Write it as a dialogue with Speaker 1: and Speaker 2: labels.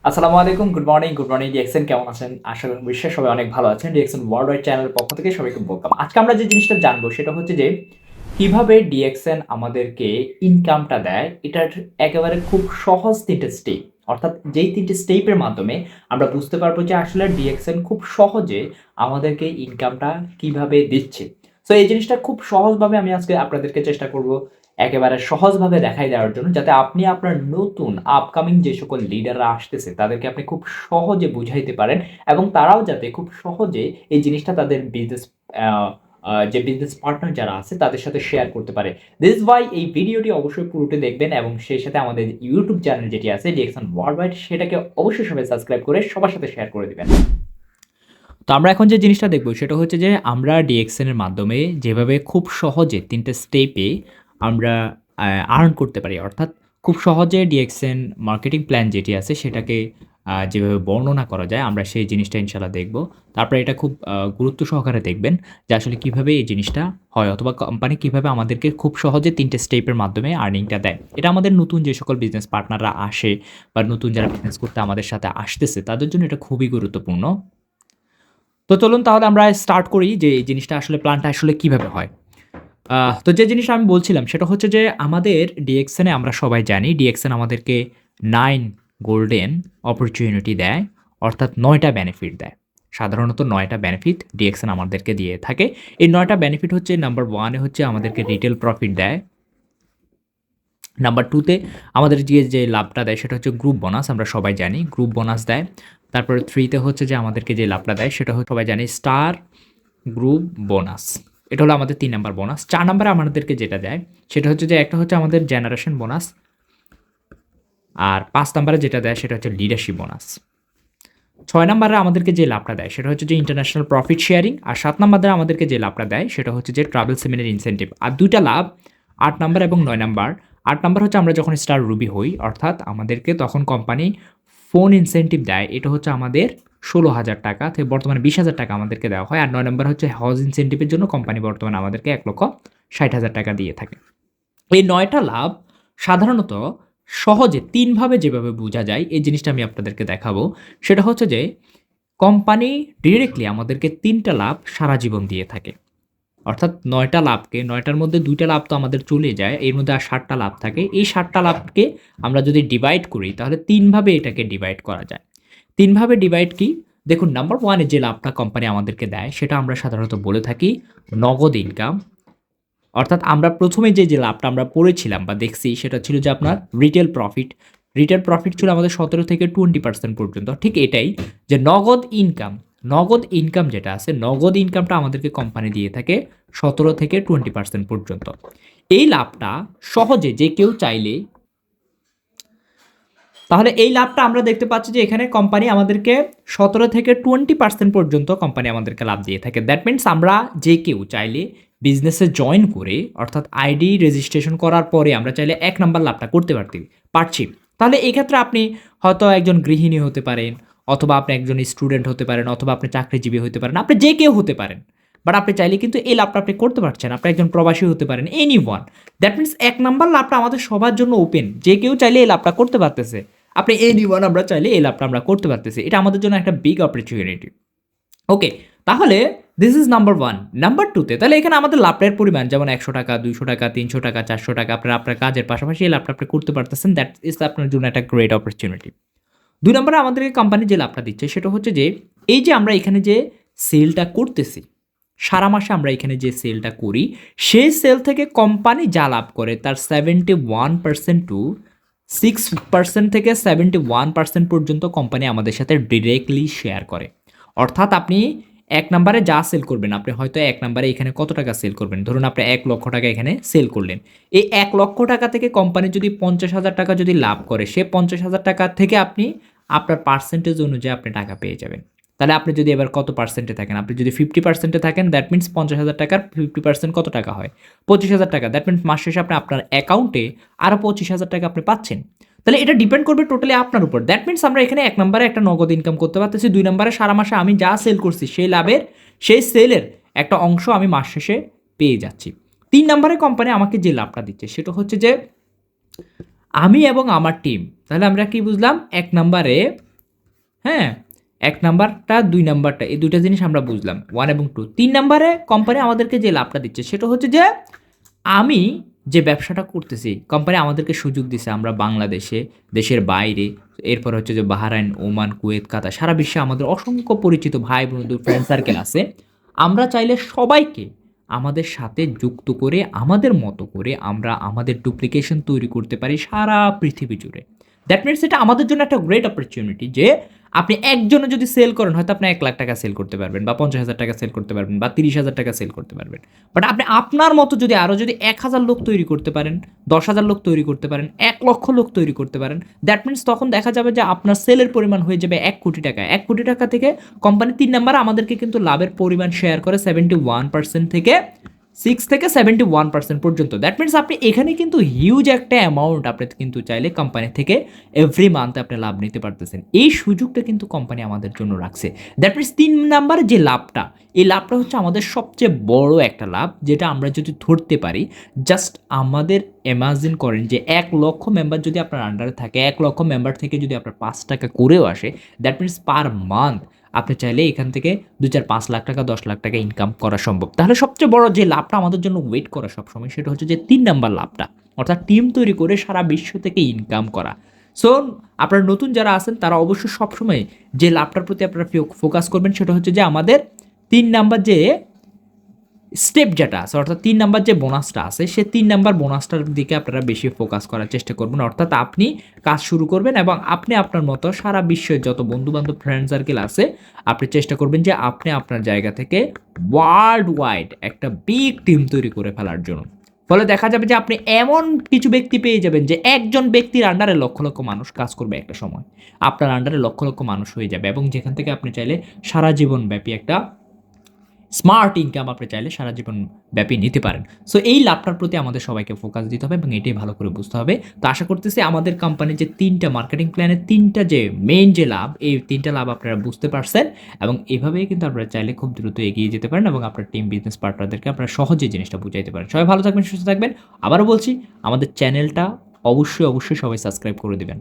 Speaker 1: আসসালামু আলাইকুম, good morning DXN কেমন আছেন? আশা করি বিশ্বাস সবাই অনেক ভালো আছেন। ডিএক্সএন ওয়ার্ল্ড ওয়াইড চ্যানেলের পক্ষ থেকে সবাইকে ওয়েলকাম। আজকে আমরা যে জিনিসটা জানবো সেটা হচ্ছে যে কিভাবে ডিএক্সএন আমাদেরকে ইনকামটা দেয়। এটার একেবারে খুব সহজ ৩ টে স্টেপ। অর্থাৎ যেই ৩ টে স্টেপের মাধ্যমে আমরা বুঝতে পারবো যে আসলে ডিএক্সএন খুব সহজে আমাদেরকে ইনকামটা কিভাবে দিচ্ছে। সো এই জিনিসটা খুব সহজভাবে আমি আজকে আপনাদেরকে চেষ্টা করব একেবারে সহজভাবে দেখাই দেওয়ার জন্য, যাতে আপনি আপনার নতুন আপকামিং যে সকল লিডাররা আসতেছে তাদেরকে আপনি খুব সহজে বুঝাইতে পারেন এবং তারাও যাতে খুব সহজে এই জিনিসটা তাদের বিজনেস যে বিজনেস পার্টনার যারা আছে তাদের সাথে শেয়ার করতে পারে। দিস ওয়াই এই ভিডিওটি অবশ্যই পুরোটি দেখবেন এবং সেই সাথে আমাদের ইউটিউব চ্যানেল যেটি আছে ডিএক্সন ওয়ার্ল্ড ওয়াইড, সেটাকে অবশ্যই সবাই সাবস্ক্রাইব করে সবার সাথে শেয়ার করে দিবেন। তো আমরা এখন যে জিনিসটা দেখব সেটা হচ্ছে যে আমরা ডিএক্সএন এর মাধ্যমে যেভাবে খুব সহজে ৩ টে স্টেপে আমরা আর্ন করতে পারি, অর্থাৎ খুব সহজে ডিএক্সএন মার্কেটিং প্ল্যান যেটি আছে সেটাকে যেভাবে বর্ণনা করা যায় আমরা সেই জিনিসটা ইনশাআল্লাহ দেখব। তারপরে এটা খুব গুরুত্ব সহকারে দেখবেন যে আসলে কিভাবে এই জিনিসটা হয় অথবা কোম্পানি কিভাবে আমাদেরকে খুব সহজে ৩ টে স্টেপের মাধ্যমে আর্নিংটা দেয়। এটা আমাদের নতুন যে সকল বিজনেস পার্টনাররা আসে বা নতুন যারা বিজনেস করতে আমাদের সাথে আসতেছে তাদের জন্য এটা খুবই গুরুত্বপূর্ণ। তো চলুন তাহলে আমরা স্টার্ট করি যে এই জিনিসটা আসলে প্ল্যানটা আসলে কিভাবে হয়। তো যে জিনিসটা আমি বলছিলাম সেটা হচ্ছে যে আমাদের ডিএক্সএন এ আমরা সবাই জানি ডিএক্সএন আমাদেরকে 9 গোল্ডেন অপরচুনিটি দেয়, অর্থাৎ ৯ টা বেনিফিট দেয়। সাধারণত ৯ টা বেনিফিট ডিএক্সএন আমাদেরকে দিয়ে থাকে। এই ৯ টা বেনিফিট হচ্ছে নাম্বার 1 এ হচ্ছে আমাদেরকে রিটেল প্রফিট দেয়। নাম্বার 2 তে আমাদের যে লাভটা দেয় সেটা হচ্ছে গ্রুপ বোনাস, আমরা সবাই জানি গ্রুপ বোনাস দেয়। তারপরে 3 তে হচ্ছে যে আমাদেরকে যে লাভটা দেয় সেটা হচ্ছে সবাই জানি স্টার গ্রুপ বোনাস। এটা হলো আমাদের ৩ নাম্বার বোনাস। ৪ নাম্বারে আমাদেরকে যেটা দেয় সেটা হচ্ছে যে একটা হচ্ছে আমাদের জেনারেশন বোনাস, আর ৫ নাম্বারে যেটা দেয় সেটা হচ্ছে লিডারশিপ বোনাস। ৬ নাম্বারে আমাদেরকে যে লাভটা দেয় সেটা হচ্ছে যে ইন্টারন্যাশনাল প্রফিট শেয়ারিং, আর ৭ নাম্বারে আমাদেরকে যে লাভটা দেয় সেটা হচ্ছে যে ট্রাভেল সেমিনার ইনসেনটিভ। আর ২ টা লাভ ৮ নাম্বার এবং ৯ নাম্বার। ৮ নাম্বার হচ্ছে আমরা যখন স্টার রুবি হই, অর্থাৎ আমাদেরকে তখন কোম্পানি ফোন ইনসেনটিভ দেয়। এটা হচ্ছে আমাদের ১৬,০০০ থেকে বর্তমানে ২০,০০০ টাকা আমাদেরকে দেওয়া হয়। আর ৯ নাম্বার হচ্ছে হজ ইনসেনটিভের জন্য কোম্পানি বর্তমানে আমাদেরকে ১,৬০,০০০ টাকা দিয়ে থাকে। এই ৯ টা লাভ সাধারণত সহজে ৩ ভাবে যেভাবে বোঝা যায় এই জিনিসটা আমি আপনাদেরকে দেখাবো। সেটা হচ্ছে যে কোম্পানি ডিরেক্টলি আমাদেরকে ৩ টা লাভ সারা জীবন দিয়ে থাকে। অর্থাৎ ৯ টা লাভকে ৯ টার মধ্যে ২ টা লাভ তো আমাদের চলে যায়। এর মধ্যে আর ৭ টা লাভ থাকে। এই ৭ টা লাভকে আমরা যদি ডিভাইড করি তাহলে ৩ ভাবে এটাকে ডিভাইড করা যায়। ৩ ভাবে ডিভাইড কি? দেখুন, নাম্বার 1 এ যে লাভটা কোম্পানি আমাদেরকে দেয় সেটা আমরা সাধারণত বলে থাকি নগদ ইনকাম। অর্থাৎ আমরা ১ম এ যে লাভটা আমরা পড়েছিলাম বা দেখছি সেটা ছিল যে আপনার রিটেল প্রফিট। রিটেল প্রফিট ছিল আমাদের ১৭ থেকে 20% পর্যন্ত। ঠিক এটাই যে নগদ ইনকাম, নগদ ইনকাম যেটা আছে, নগদ ইনকামটা আমাদেরকে কোম্পানি দিয়ে থাকে ১৭ থেকে 20% পর্যন্ত। এই লাভটা সহজে যে কেউ চাইলে, তাহলে এই লাভটা আমরা দেখতে পাচ্ছি যে এখানে কোম্পানি আমাদেরকে ১৭ থেকে 20% পর্যন্ত কোম্পানি আমাদেরকে লাভ দিয়ে থাকে। দ্যাট মিনস আমরা যে কেউ চাইলে বিজনেসে জয়েন করে, অর্থাৎ আইডি রেজিস্ট্রেশন করার পরে আমরা চাইলে ১ নাম্বার লাভটা করতে পারছি। তাহলে এই ক্ষেত্রে আপনি হয়তো একজন গৃহিণী হতে পারেন, অথবা আপনি একজন স্টুডেন্ট হতে পারেন, অথবা আপনি চাকরিজীবী হতে পারেন, আপনি যে কেউ হতে পারেন। বাট আপনি চাইলে কিন্তু এই লাভটা আপনি করতে পারছেন। আপনি একজন প্রবাসী হতে পারেন, এনিওয়ান। দ্যাট মিনস ১ নাম্বার লাভটা আমাদের সবার জন্য ওপেন। যে কেউ চাইলে এই লাভটা করতে পারতেছে। আপনি এনিওয়ান, আমরা চাইলে এই লাভটা আমরা করতে পারতেছি। এটা আমাদের জন্য একটা বিগ অপরচুনিটি। ওকে, তাহলে দিস ইজ নাম্বার 1। নাম্বার 2 তে তাহলে এখানে আমাদের লাভের পরিমাণ যেমন ৳১০০, ৳২০০, ৳৩০০, ৳৪০০ আপনার আপনার কাজের পাশাপাশি এই লাভটা আপনি করতে পারতেছেন। দ্যাট ইজ আপনার জন্য একটা গ্রেট অপরচুনিটি। ২ নম্বরে আমাদেরকে কোম্পানি যে লাভটা দিচ্ছে সেটা হচ্ছে যে এই যে আমরা এখানে যে সেলটা করতেছি, সারা মাসে আমরা এখানে যে সেলটা করি, সেই সেল থেকে কোম্পানি যা লাভ করে তার 71% টু 6% থেকে 71% পর্যন্ত কোম্পানি আমাদের সাথে ডিরেক্টলি শেয়ার করে। অর্থাৎ আপনি ১ নাম্বারে যা সেল করবেন, আপনি হয়তো ১ নাম্বারে এখানে কত টাকা সেল করবেন? ধরুন আপনি ৳১,০০,০০০ এখানে সেল করলেন। এই ৳১,০০,০০০ থেকে কোম্পানি যদি ৳৫০,০০০ যদি লাভ করে, সে ৳৫০,০০০ থেকে আপনি আপনার পার্সেন্টেজ অনুযায়ী আপনি টাকা পেয়ে যাবেন। তাহলে আপনি যদি এবার কত পার্সেন্টে থাকেন? আপনি যদি 50% এ থাকেন, দ্যাট মিনস ৳৫০,০০০ র 50% কত টাকা হয়? ৳২৫,০০০। দ্যাট মিনস মাস শেষে আপনি আপনার অ্যাকাউন্টে আরো ৳২৫,০০০ আপনি পাচ্ছেন। তাহলে এটা ডিপেন্ড করবে টোটালি আপনার উপর। দ্যাট মিনস আমরা এখানে ১ নাম্বারে একটা নগদ ইনকাম করতে পারতেছি। ২ নাম্বারে সারা মাসে আমি যা সেল করছি সেই লাভের, সেই সেলের একটা অংশ আমি মাস শেষে পেয়ে যাচ্ছি। ৩ নাম্বারে কোম্পানি আমাকে যে লাভটা দিচ্ছে সেটা হচ্ছে যে আমি এবং আমার টিম, তাহলে আমরা কি বুঝলাম? ১ নাম্বারে হ্যাঁ, ১ নাম্বারটা ২ নাম্বারটা এই ২ টা জিনিস আমরা বুঝলাম 1 এবং 2। ৩ নাম্বারে কোম্পানি আমাদেরকে যে লাভটা দিচ্ছে সেটা হচ্ছে যে আমি যে ব্যবসাটা করতেছি কোম্পানি আমাদেরকে সুযোগ দিছে আমরা বাংলাদেশে, দেশের বাইরে, এরপর হচ্ছে যে বাহরাইন, ওমান, কুয়েত, কাতার সারা বিশ্বে আমাদের অসংখ্য পরিচিত ভাই বন্ধু ফ্রেন্ড সার্কেল আছে। আমরা চাইলে সবাইকে আমাদের সাথে যুক্ত করে আমাদের মতো করে আমরা আমাদের ডুপ্লিকেশন তৈরি করতে পারি সারা পৃথিবী জুড়ে। দ্যাট মিনস এটা আমাদের জন্য একটা গ্রেট অপরচুনিটি যে আপনি একজনে যদি সেল করেন হয়তো আপনি ১,০০,০০০ সেল করতে পারবেন বা ৫০,০০০ সেল করতে পারবেন বা ৩০,০০০ সেল করতে পারবেন। বাট আপনি আপনার মতো যদি আরও যদি ১,০০০ লোক তৈরি করতে পারেন, ১০,০০০ লোক তৈরি করতে পারেন, ১,০০,০০০ লোক তৈরি করতে পারেন, দ্যাট মিনস তখন দেখা যাবে যে আপনার সেলের পরিমাণ হয়ে যাবে ১,০০,০০,০০০ টাকা। ১,০০,০০,০০০ টাকা থেকে কোম্পানি ৩ নাম্বারে আমাদেরকে কিন্তু লাভের পরিমাণ শেয়ার করে 71% থেকে 6 থেকে 71% পর্যন্ত। দ্যাট মিনস আপনি এখানে কিন্তু হিউজ একটা অ্যামাউন্ট আপনি কিন্তু চাইলে কোম্পানি থেকে এভরি মান্থে আপনি লাভ নিতে পারতেছেন। এই সুযোগটা কিন্তু কোম্পানি আমাদের জন্য রাখছে। দ্যাট মিনস ৩ নাম্বারে যে লাভটা, এই লাভটা হচ্ছে আমাদের সবচেয়ে বড় একটা লাভ যেটা আমরা যদি ধরতে পারি। জাস্ট আমাদের ইমাজিন করেন যে ১,০০,০০০ মেম্বার যদি আপনার আন্ডারে থাকে, ১,০০,০০০ মেম্বার থেকে যদি আপনার ৫ টাকা করেও আসে, দ্যাট মিনস পার মান্থ আপনি চাইলে এখান থেকে ২, ৪, ৫ লাখ টাকা ১০ লাখ টাকা ইনকাম করা সম্ভব। তাহলে সবচেয়ে বড় যে লাভটা আমাদের জন্য ওয়েট করা সবসময় সেটা হচ্ছে যে ৩ নাম্বার লাভটা। অর্থাৎ টিম তৈরি করে সারা বিশ্ব থেকে ইনকাম করা। সো আপনারা নতুন যারা আছেন তারা অবশ্যই সবসময় যে লাভটার প্রতি আপনারা ফোকাস করবেন সেটা হচ্ছে যে আমাদের ৩ নাম্বার যে স্টেপ যেটা আছে অর্থাৎ ৩ নাম্বার যে বোনাসটা আছে সে ৩ নাম্বার বোনাসটার দিকে আপনারা বেশি ফোকাস করার চেষ্টা করবেন। অর্থাৎ আপনি কাজ শুরু করবেন এবং আপনি আপনার মতো সারা বিশ্বের যত বন্ধু-বান্ধব ফ্রেন্ড সার্কেল আছে আপনি চেষ্টা করবেন যে আপনি আপনার জায়গা থেকে ওয়ার্ল্ড ওয়াইড একটা বিগ টিম তৈরি করে ফেলার জন্য। ফলে দেখা যাবে যে আপনি এমন কিছু ব্যক্তি পেয়ে যাবেন যে একজন ব্যক্তির আন্ডারে লক্ষ লক্ষ মানুষ কাজ করবে একটা সময়। আপনার আন্ডারে লক্ষ লক্ষ মানুষ হয়ে যাবে এবং যেখান থেকে আপনি চাইলে সারা জীবনব্যাপী একটা স্মার্ট ইনকাম আপনি চাইলে সারা জীবন ব্যাপী নিতে পারেন। সো এই লাভটার প্রতি আমাদের সবাইকে ফোকাস দিতে হবে এবং এটাই ভালো করে বুঝতে হবে। তো আশা করতেছি আমাদের কোম্পানির যে ৩টা মার্কেটিং প্ল্যানের ৩টা যে মেইন যে লাভ, এই ৩টা লাভ আপনারা বুঝতে পারছেন এবং এভাবেই কিন্তু আপনারা চাইলে খুব দ্রুত এগিয়ে যেতে পারেন এবং আপনার টিম বিজনেস পার্টনারদেরকে আপনারা সহজেই জিনিসটা বুঝাইতে পারেন। সবাই ভালো থাকবেন, সুস্থ থাকবেন। আবারও বলছি আমাদের চ্যানেলটা অবশ্যই সবাই সাবস্ক্রাইব করে দিবেন।